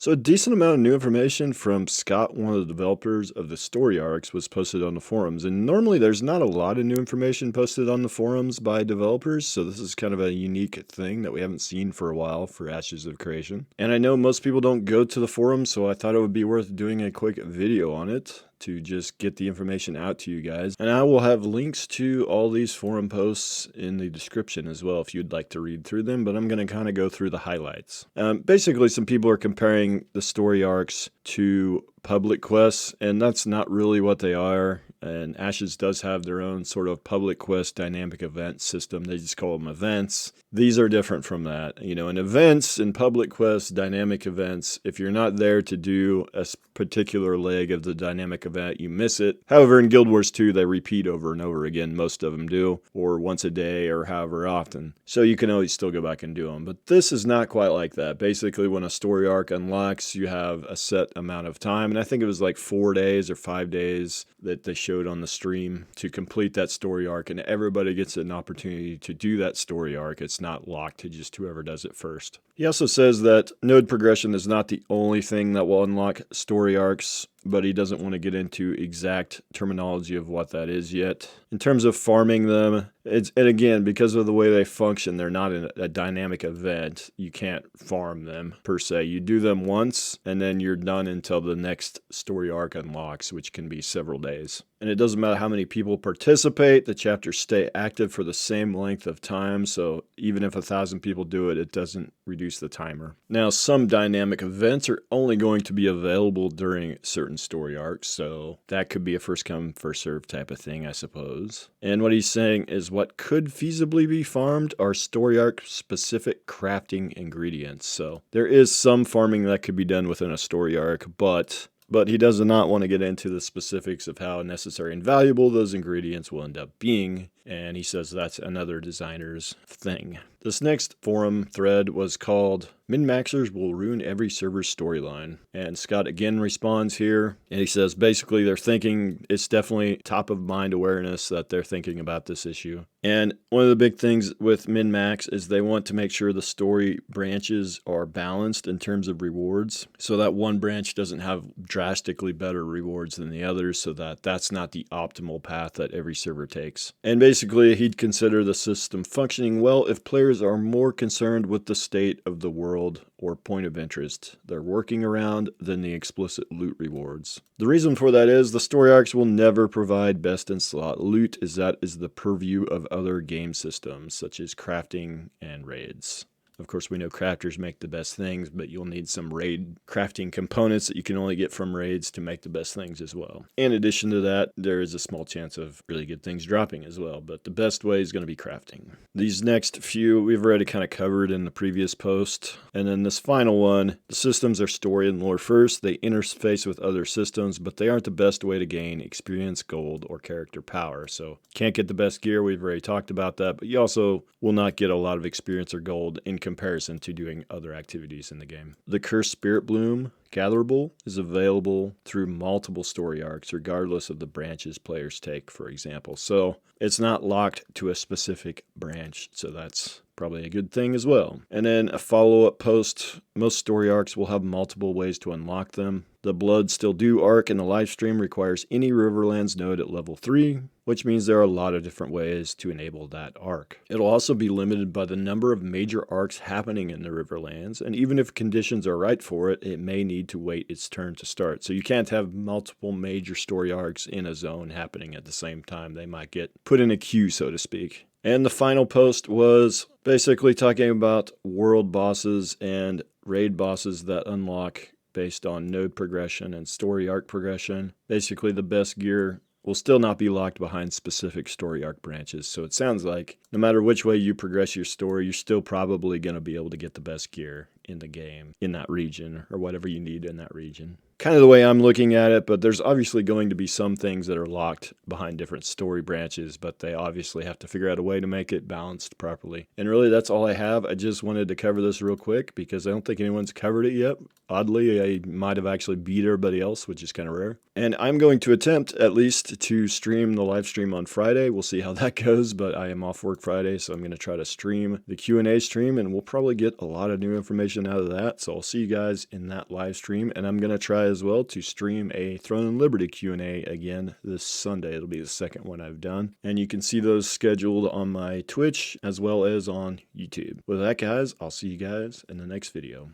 So a decent amount of new information from Scott, one of the developers of the story arcs, was posted on the forums. And normally there's not a lot of new information posted on the forums by developers, so this is kind of a unique thing that we haven't seen for a while for Ashes of Creation. And I know most people don't go to the forums, so I thought it would be worth doing a quick video on it to just get the information out to you guys. And I will have links to all these forum posts in the description as well if you'd like to read through them, but I'm going to kind of go through the highlights. Basically, some people are comparing the story arcs to public quests, and that's not really what they are. And Ashes does have their own sort of public quest dynamic event system. They just call them events. These are different from that. You know, in events, in public quests, dynamic events, if you're not there to do a particular leg of the dynamic event, you miss it. However, in Guild Wars 2, they repeat over and over again. Most of them do, or once a day or however often. So you can always still go back and do them. But this is not quite like that. Basically, when a story arc unlocks, you have a set amount of time. And I think it was like 4 days or 5 days that they showed on the stream to complete that story arc, and everybody gets an opportunity to do that story arc. It's not locked to just whoever does it first. He also says that node progression is not the only thing that will unlock story arcs, but he doesn't want to get into exact terminology of what that is yet. In terms of farming them, and again, because of the way they function, they're not in a dynamic event. You can't farm them per se. You do them once, and then you're done until the next story arc unlocks, which can be several days. And it doesn't matter how many people participate, the chapters stay active for the same length of time, so even if 1,000 people do it, it doesn't reduce the timer. Now, some dynamic events are only going to be available during certain story arcs, so that could be a first come, first serve type of thing, I suppose. And what he's saying is what could feasibly be farmed are story arc specific crafting ingredients. So there is some farming that could be done within a story arc, but he does not want to get into the specifics of how necessary and valuable those ingredients will end up being, and he says that's another designer's thing. This next forum thread was called Min-Maxers Will Ruin Every Server's Storyline. And Scott again responds here, and he says basically they're thinking, it's definitely top of mind awareness that they're thinking about this issue. And one of the big things with Min-Max is they want to make sure the story branches are balanced in terms of rewards, so that one branch doesn't have drastically better rewards than the others, so that that's not the optimal path that every server takes. And basically he'd consider the system functioning well if players are more concerned with the state of the world or point of interest they're working around than the explicit loot rewards. The reason for that is the story arcs will never provide best in slot loot, as that is the purview of other game systems such as crafting and raids. Of course, we know crafters make the best things, but you'll need some raid crafting components that you can only get from raids to make the best things as well. In addition to that, there is a small chance of really good things dropping as well, but the best way is going to be crafting. These next few we've already kind of covered in the previous post. And then this final one, the systems are story and lore first. They interface with other systems, but they aren't the best way to gain experience, gold, or character power. So can't get the best gear. We've already talked about that, but you also will not get a lot of experience or gold in comparison to doing other activities in the game. The Cursed Spirit Bloom gatherable is available through multiple story arcs, regardless of the branches players take, for example. So it's not locked to a specific branch, so that's probably a good thing as well. And then a follow-up post, most story arcs will have multiple ways to unlock them. The Blood Still Do arc in the live stream requires any Riverlands node at level 3, which means there are a lot of different ways to enable that arc. It'll also be limited by the number of major arcs happening in the Riverlands, and even if conditions are right for it, it may need to wait its turn to start. So you can't have multiple major story arcs in a zone happening at the same time. They might get put in a queue, so to speak. And the final post was basically talking about world bosses and raid bosses that unlock based on node progression and story arc progression. Basically, the best gear will still not be locked behind specific story arc branches. So it sounds like no matter which way you progress your story, you're still probably going to be able to get the best gear in the game, in that region, or whatever you need in that region. Kind of the way I'm looking at it, but there's obviously going to be some things that are locked behind different story branches, but they obviously have to figure out a way to make it balanced properly. And really, that's all I have. I just wanted to cover this real quick because I don't think anyone's covered it yet. Oddly, I might have actually beat everybody else, which is kind of rare. And I'm going to attempt at least to stream the live stream on Friday. We'll see how that goes, but I am off work Friday, so I'm going to try to stream the Q&A stream, and we'll probably get a lot of new information information out of that. So I'll see you guys in that live stream, and I'm going to try as well to stream a Throne and Liberty Q&A again this Sunday. It'll be the second one I've done, and you can see those scheduled on my Twitch as well as on YouTube. With that, guys, I'll see you guys in the next video.